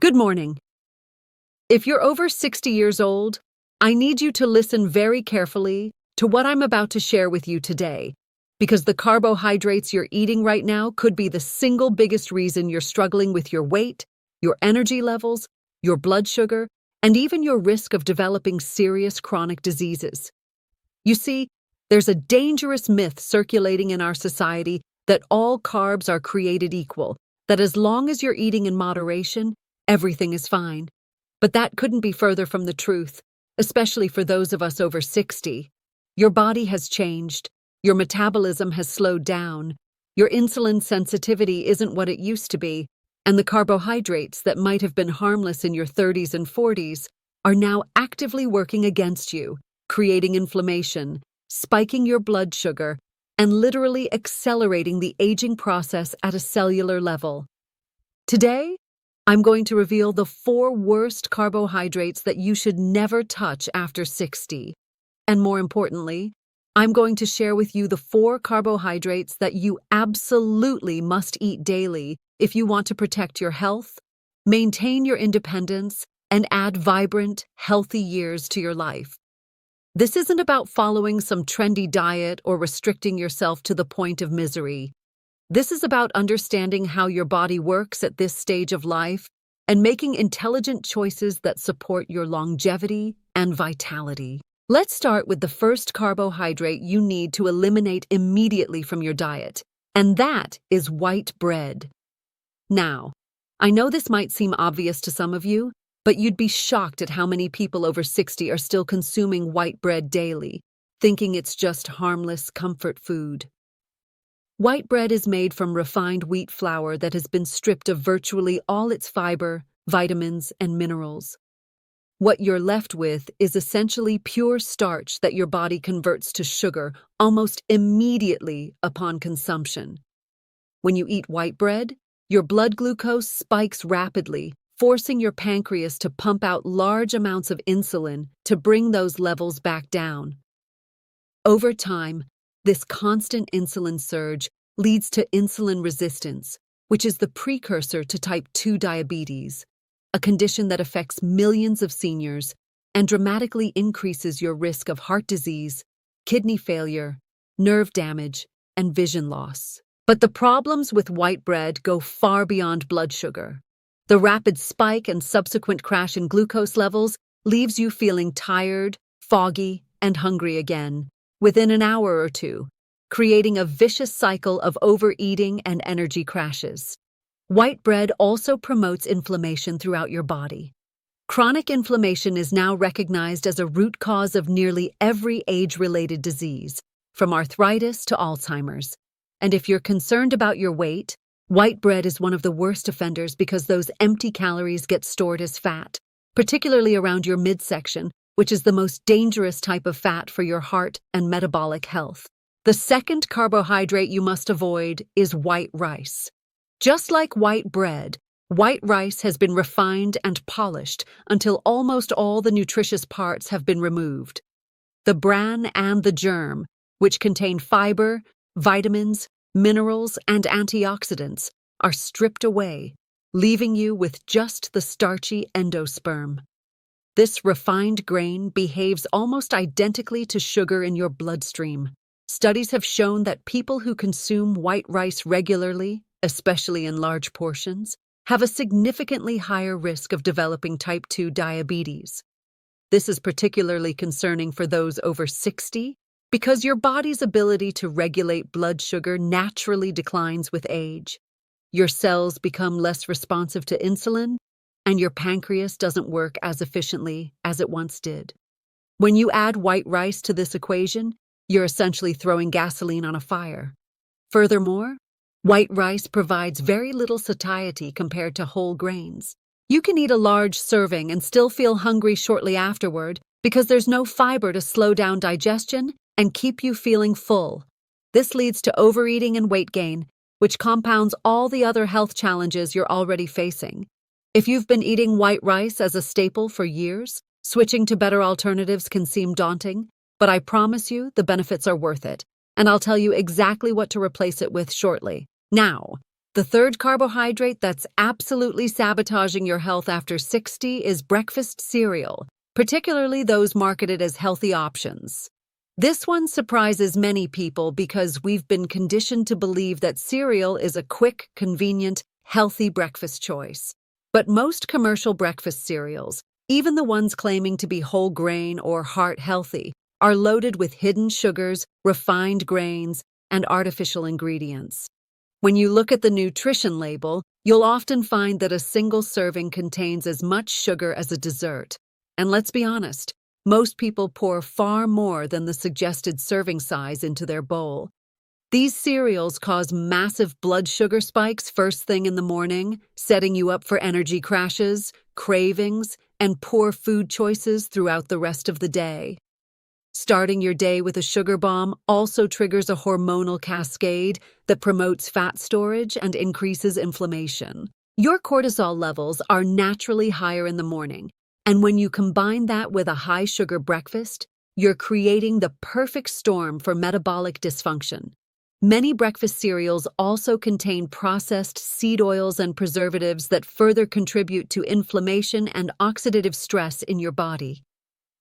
Good morning. If you're over 60 years old, I need you to listen very carefully to what I'm about to share with you today, because the carbohydrates you're eating right now could be the single biggest reason you're struggling with your weight, your energy levels, your blood sugar, and even your risk of developing serious chronic diseases. You see, there's a dangerous myth circulating in our society that all carbs are created equal, that as long as you're eating in moderation, everything is fine. But that couldn't be further from the truth, especially for those of us over 60. Your body has changed, your metabolism has slowed down, your insulin sensitivity isn't what it used to be, and the carbohydrates that might have been harmless in your 30s and 40s are now actively working against you, creating inflammation, spiking your blood sugar, and literally accelerating the aging process at a cellular level. Today, I'm going to reveal the 4 worst carbohydrates that you should never touch after 60. And more importantly, I'm going to share with you the 4 carbohydrates that you absolutely must eat daily if you want to protect your health, maintain your independence, and add vibrant, healthy years to your life. This isn't about following some trendy diet or restricting yourself to the point of misery. This is about understanding how your body works at this stage of life and making intelligent choices that support your longevity and vitality. Let's start with the first carbohydrate you need to eliminate immediately from your diet, and that is white bread. Now, I know this might seem obvious to some of you, but you'd be shocked at how many people over 60 are still consuming white bread daily, thinking it's just harmless comfort food. White bread is made from refined wheat flour that has been stripped of virtually all its fiber, vitamins, and minerals. What you're left with is essentially pure starch that your body converts to sugar almost immediately upon consumption. When you eat white bread, your blood glucose spikes rapidly, forcing your pancreas to pump out large amounts of insulin to bring those levels back down. Over time, this constant insulin surge leads to insulin resistance, which is the precursor to type 2 diabetes, a condition that affects millions of seniors and dramatically increases your risk of heart disease, kidney failure, nerve damage, and vision loss. But the problems with white bread go far beyond blood sugar. The rapid spike and subsequent crash in glucose levels leaves you feeling tired, foggy, and hungry again within an hour or two, creating a vicious cycle of overeating and energy crashes. White bread also promotes inflammation throughout your body. Chronic inflammation is now recognized as a root cause of nearly every age-related disease, from arthritis to Alzheimer's. And if you're concerned about your weight, white bread is one of the worst offenders because those empty calories get stored as fat, particularly around your midsection, which is the most dangerous type of fat for your heart and metabolic health. The second carbohydrate you must avoid is white rice. Just like white bread, white rice has been refined and polished until almost all the nutritious parts have been removed. The bran and the germ, which contain fiber, vitamins, minerals, and antioxidants, are stripped away, leaving you with just the starchy endosperm. This refined grain behaves almost identically to sugar in your bloodstream. Studies have shown that people who consume white rice regularly, especially in large portions, have a significantly higher risk of developing type 2 diabetes. This is particularly concerning for those over 60 because your body's ability to regulate blood sugar naturally declines with age. Your cells become less responsive to insulin, and your pancreas doesn't work as efficiently as it once did. When you add white rice to this equation, you're essentially throwing gasoline on a fire. Furthermore, white rice provides very little satiety compared to whole grains. You can eat a large serving and still feel hungry shortly afterward because there's no fiber to slow down digestion and keep you feeling full. This leads to overeating and weight gain, which compounds all the other health challenges you're already facing. If you've been eating white rice as a staple for years, switching to better alternatives can seem daunting, but I promise you the benefits are worth it, and I'll tell you exactly what to replace it with shortly. Now, The third carbohydrate that's absolutely sabotaging your health after 60 is breakfast cereal, particularly those marketed as healthy options. This one surprises many people because we've been conditioned to believe that cereal is a quick, convenient, healthy breakfast choice. But most commercial breakfast cereals, even the ones claiming to be whole grain or heart healthy, are loaded with hidden sugars, refined grains, and artificial ingredients. When you look at the nutrition label, you'll often find that a single serving contains as much sugar as a dessert. And let's be honest, most people pour far more than the suggested serving size into their bowl. These cereals cause massive blood sugar spikes first thing in the morning, setting you up for energy crashes, cravings, and poor food choices throughout the rest of the day. Starting your day with a sugar bomb also triggers a hormonal cascade that promotes fat storage and increases inflammation. Your cortisol levels are naturally higher in the morning, and when you combine that with a high-sugar breakfast, you're creating the perfect storm for metabolic dysfunction. Many breakfast cereals also contain processed seed oils and preservatives that further contribute to inflammation and oxidative stress in your body.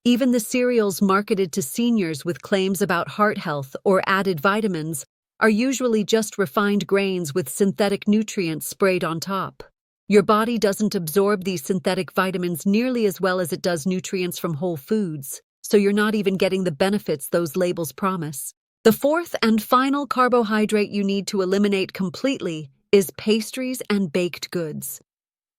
Even the cereals marketed to seniors with claims about heart health or added vitamins are usually just refined grains with synthetic nutrients sprayed on top. Your body doesn't absorb these synthetic vitamins nearly as well as it does nutrients from whole foods, so you're not even getting the benefits those labels promise. The fourth and final carbohydrate you need to eliminate completely is pastries and baked goods.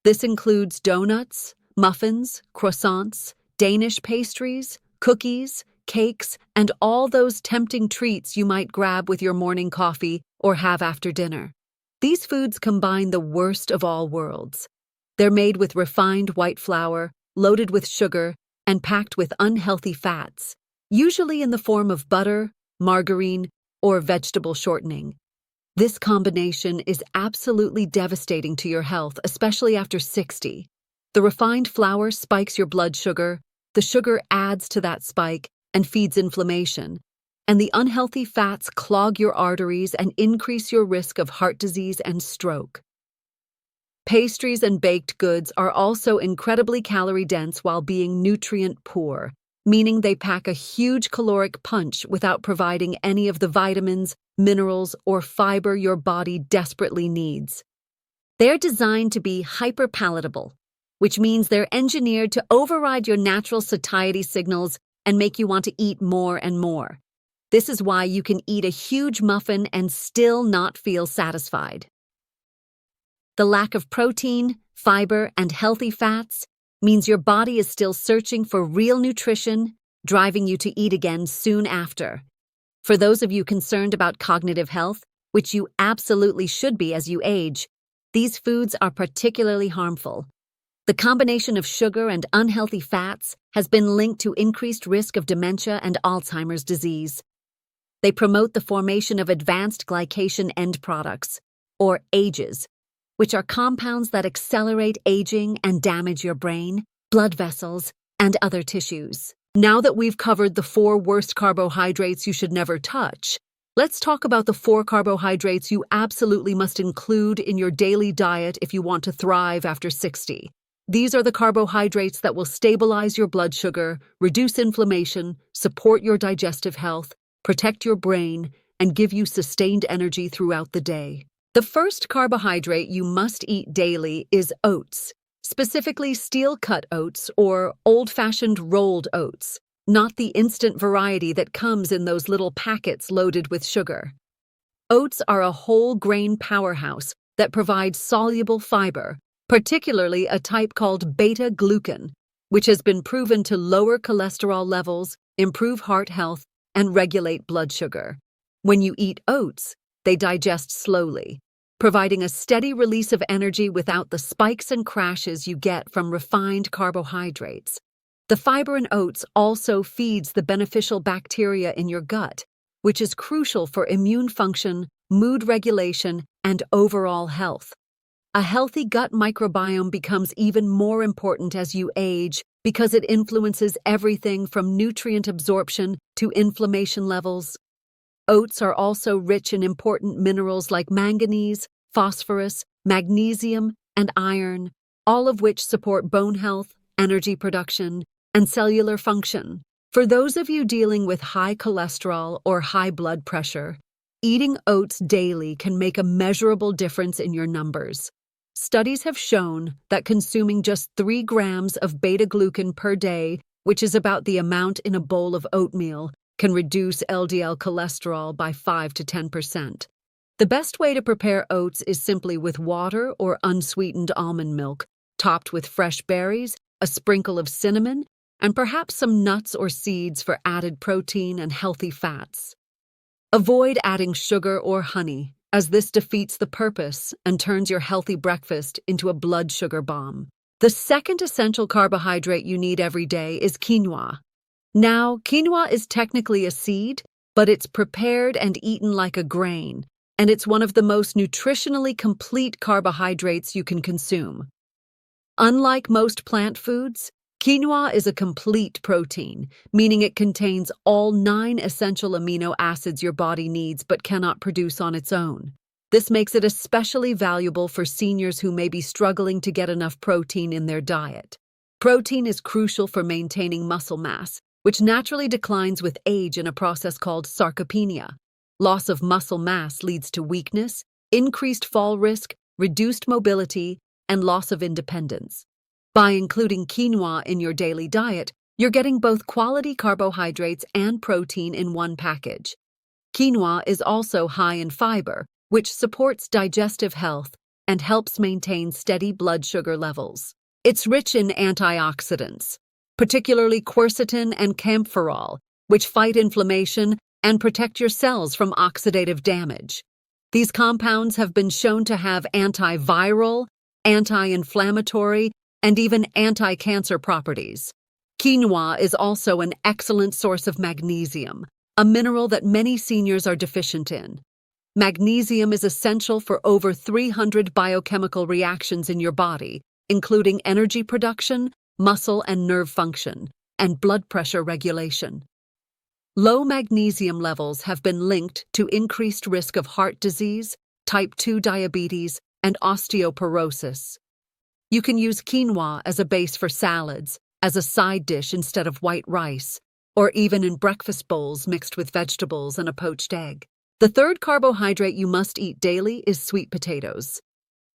This includes donuts, muffins, croissants, Danish pastries, cookies, cakes, and all those tempting treats you might grab with your morning coffee or have after dinner. These foods combine the worst of all worlds. They're made with refined white flour, loaded with sugar, and packed with unhealthy fats, usually in the form of butter, margarine, or vegetable shortening. This combination is absolutely devastating to your health, especially after 60. The refined flour spikes your blood sugar, the sugar adds to that spike and feeds inflammation, and the unhealthy fats clog your arteries and increase your risk of heart disease and stroke. Pastries and baked goods are also incredibly calorie-dense while being nutrient-poor, meaning they pack a huge caloric punch without providing any of the vitamins, minerals, or fiber your body desperately needs. They're designed to be hyperpalatable, which means they're engineered to override your natural satiety signals and make you want to eat more and more. This is why you can eat a huge muffin and still not feel satisfied. The lack of protein, fiber, and healthy fats means your body is still searching for real nutrition, driving you to eat again soon after. For those of you concerned about cognitive health, which you absolutely should be as you age, these foods are particularly harmful. The combination of sugar and unhealthy fats has been linked to increased risk of dementia and Alzheimer's disease. They promote the formation of advanced glycation end products, or AGEs, which are compounds that accelerate aging and damage your brain, blood vessels, and other tissues. Now that we've covered the 4 worst carbohydrates you should never touch, let's talk about the 4 carbohydrates you absolutely must include in your daily diet if you want to thrive after 60. These are the carbohydrates that will stabilize your blood sugar, reduce inflammation, support your digestive health, protect your brain, and give you sustained energy throughout the day. The first carbohydrate you must eat daily is oats, specifically steel-cut oats or old-fashioned rolled oats, not the instant variety that comes in those little packets loaded with sugar. Oats are a whole grain powerhouse that provides soluble fiber, particularly a type called beta-glucan, which has been proven to lower cholesterol levels, improve heart health, and regulate blood sugar. When you eat oats, they digest slowly, providing a steady release of energy without the spikes and crashes you get from refined carbohydrates. The fiber in oats also feeds the beneficial bacteria in your gut, which is crucial for immune function, mood regulation, and overall health. A healthy gut microbiome becomes even more important as you age because it influences everything from nutrient absorption to inflammation levels. Oats are also rich in important minerals like manganese, phosphorus, magnesium, and iron, all of which support bone health, energy production, and cellular function. For those of you dealing with high cholesterol or high blood pressure, eating oats daily can make a measurable difference in your numbers. Studies have shown that consuming just 3 grams of beta-glucan per day, which is about the amount in a bowl of oatmeal, can reduce LDL cholesterol by 5 to 10%. The best way to prepare oats is simply with water or unsweetened almond milk, topped with fresh berries, a sprinkle of cinnamon, and perhaps some nuts or seeds for added protein and healthy fats. Avoid adding sugar or honey, as this defeats the purpose and turns your healthy breakfast into a blood sugar bomb. The second essential carbohydrate you need every day is quinoa. Now, quinoa is technically a seed, but it's prepared and eaten like a grain, and it's one of the most nutritionally complete carbohydrates you can consume. Unlike most plant foods, quinoa is a complete protein, meaning it contains all 9 essential amino acids your body needs but cannot produce on its own. This makes it especially valuable for seniors who may be struggling to get enough protein in their diet. Protein is crucial for maintaining muscle mass, which naturally declines with age in a process called sarcopenia. Loss of muscle mass leads to weakness, increased fall risk, reduced mobility, and loss of independence. By including quinoa in your daily diet, you're getting both quality carbohydrates and protein in one package. Quinoa is also high in fiber, which supports digestive health and helps maintain steady blood sugar levels. It's rich in antioxidants, particularly quercetin and camphorol, which fight inflammation and protect your cells from oxidative damage. These compounds have been shown to have antiviral, anti-inflammatory, and even anti-cancer properties. Quinoa is also an excellent source of magnesium, a mineral that many seniors are deficient in. Magnesium is essential for over 300 biochemical reactions in your body, including energy production, muscle and nerve function, and blood pressure regulation. Low magnesium levels have been linked to increased risk of heart disease, type 2 diabetes, and osteoporosis. You can use quinoa as a base for salads, as a side dish instead of white rice, or even in breakfast bowls mixed with vegetables and a poached egg. The third carbohydrate you must eat daily is sweet potatoes.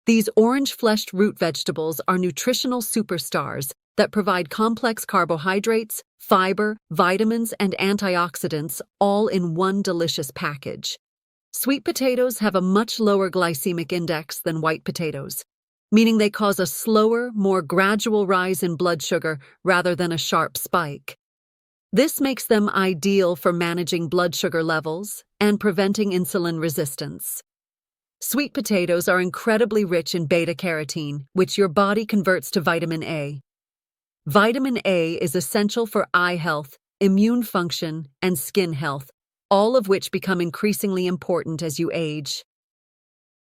These orange-fleshed root vegetables are nutritional superstars that provide complex carbohydrates, fiber, vitamins, and antioxidants all in one delicious package. Sweet potatoes have a much lower glycemic index than white potatoes, meaning they cause a slower, more gradual rise in blood sugar rather than a sharp spike. This makes them ideal for managing blood sugar levels and preventing insulin resistance. Sweet potatoes are incredibly rich in beta-carotene, which your body converts to vitamin A. Vitamin A is essential for eye health, immune function, and skin health, all of which become increasingly important as you age.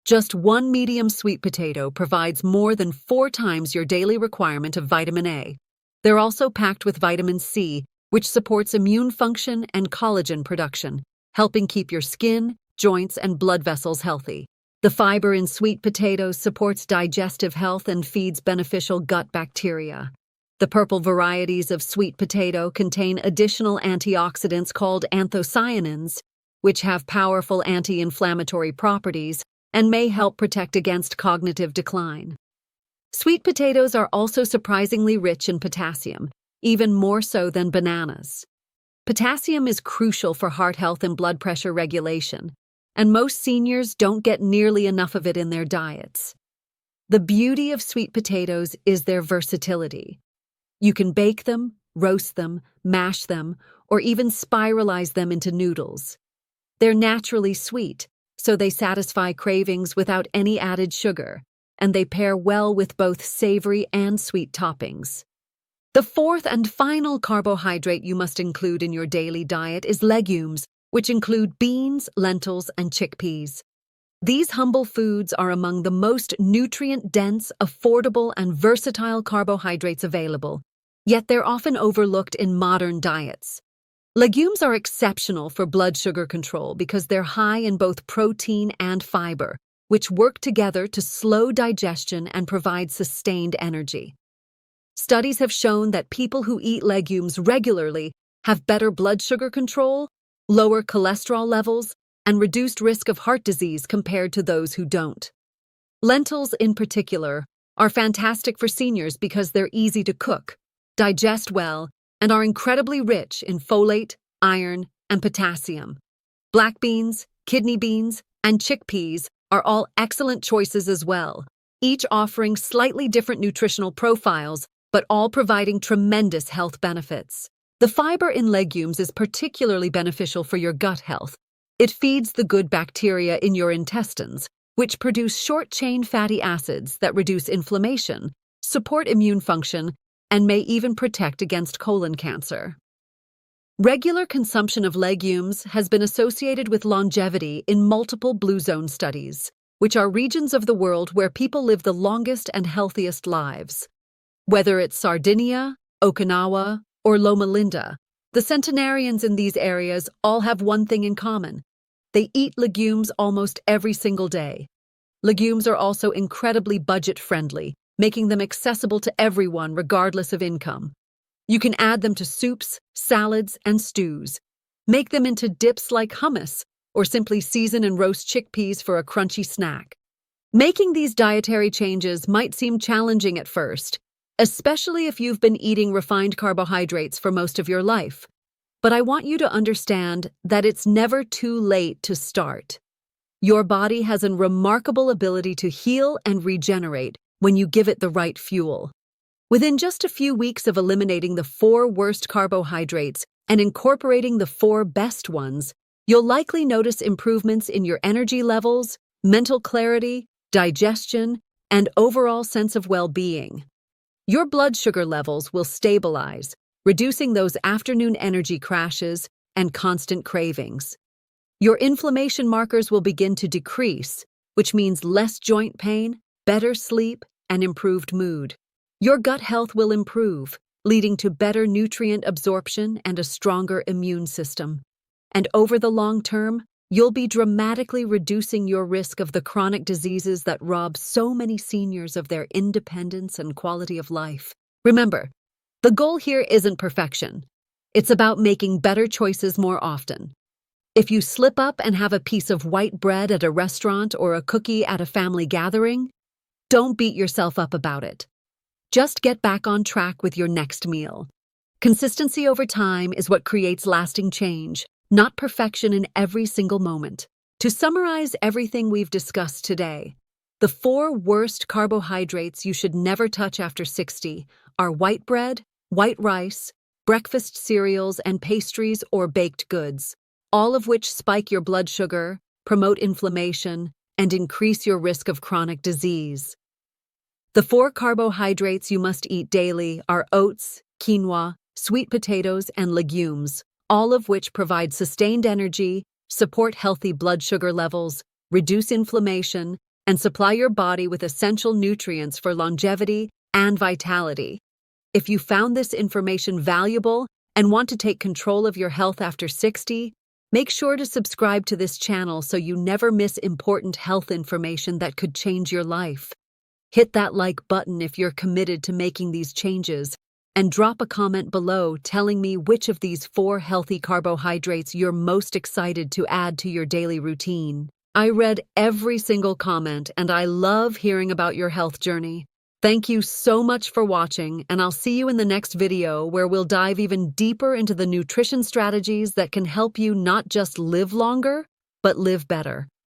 Just one medium sweet potato provides more than 4 times your daily requirement of vitamin A. They're also packed with vitamin C, which supports immune function and collagen production, helping keep your skin, joints, and blood vessels healthy. The fiber in sweet potatoes supports digestive health and feeds beneficial gut bacteria. The purple varieties of sweet potato contain additional antioxidants called anthocyanins, which have powerful anti-inflammatory properties and may help protect against cognitive decline. Sweet potatoes are also surprisingly rich in potassium, even more so than bananas. Potassium is crucial for heart health and blood pressure regulation, and most seniors don't get nearly enough of it in their diets. The beauty of sweet potatoes is their versatility. You can bake them, roast them, mash them, or even spiralize them into noodles. They're naturally sweet, so they satisfy cravings without any added sugar, and they pair well with both savory and sweet toppings. The fourth and final carbohydrate you must include in your daily diet is legumes, which include beans, lentils, and chickpeas. These humble foods are among the most nutrient-dense, affordable, and versatile carbohydrates available, yet they're often overlooked in modern diets. Legumes are exceptional for blood sugar control because they're high in both protein and fiber, which work together to slow digestion and provide sustained energy. Studies have shown that people who eat legumes regularly have better blood sugar control, lower cholesterol levels, and reduced risk of heart disease compared to those who don't. Lentils, in particular, are fantastic for seniors because they're easy to cook, digest well, and are incredibly rich in folate, iron, and potassium. Black beans, kidney beans, and chickpeas are all excellent choices as well, each offering slightly different nutritional profiles, but all providing tremendous health benefits. The fiber in legumes is particularly beneficial for your gut health. It feeds the good bacteria in your intestines, which produce short-chain fatty acids that reduce inflammation, support immune function, and may even protect against colon cancer. Regular consumption of legumes has been associated with longevity in multiple blue zone studies, which are regions of the world where people live the longest and healthiest lives. Whether it's Sardinia, Okinawa, or Loma Linda, the centenarians in these areas all have one thing in common. They eat legumes almost every single day. Legumes are also incredibly budget-friendly, making them accessible to everyone regardless of income. You can add them to soups, salads, and stews. Make them into dips like hummus, or simply season and roast chickpeas for a crunchy snack. Making these dietary changes might seem challenging at first, especially if you've been eating refined carbohydrates for most of your life. But I want you to understand that it's never too late to start. Your body has a remarkable ability to heal and regenerate when you give it the right fuel. Within just a few weeks of eliminating the 4 worst carbohydrates and incorporating the 4 best ones, you'll likely notice improvements in your energy levels, mental clarity, digestion, and overall sense of well-being. Your blood sugar levels will stabilize, reducing those afternoon energy crashes and constant cravings. Your inflammation markers will begin to decrease, which means less joint pain, better sleep, and improved mood. Your gut health will improve, leading to better nutrient absorption and a stronger immune system. And over the long term, you'll be dramatically reducing your risk of the chronic diseases that rob so many seniors of their independence and quality of life. Remember, the goal here isn't perfection. It's about making better choices more often. If you slip up and have a piece of white bread at a restaurant or a cookie at a family gathering, don't beat yourself up about it. Just get back on track with your next meal. Consistency over time is what creates lasting change, not perfection in every single moment. To summarize everything we've discussed today, the 4 worst carbohydrates you should never touch after 60 are white bread, white rice, breakfast cereals and pastries or baked goods, all of which spike your blood sugar, promote inflammation, and increase your risk of chronic disease. The 4 carbohydrates you must eat daily are oats, quinoa, sweet potatoes, and legumes, all of which provide sustained energy, support healthy blood sugar levels, reduce inflammation, and supply your body with essential nutrients for longevity and vitality. If you found this information valuable and want to take control of your health after 60, make sure to subscribe to this channel so you never miss important health information that could change your life. Hit that like button if you're committed to making these changes, and drop a comment below telling me which of these 4 healthy carbohydrates you're most excited to add to your daily routine. I read every single comment, and I love hearing about your health journey. Thank you so much for watching, and I'll see you in the next video where we'll dive even deeper into the nutrition strategies that can help you not just live longer, but live better.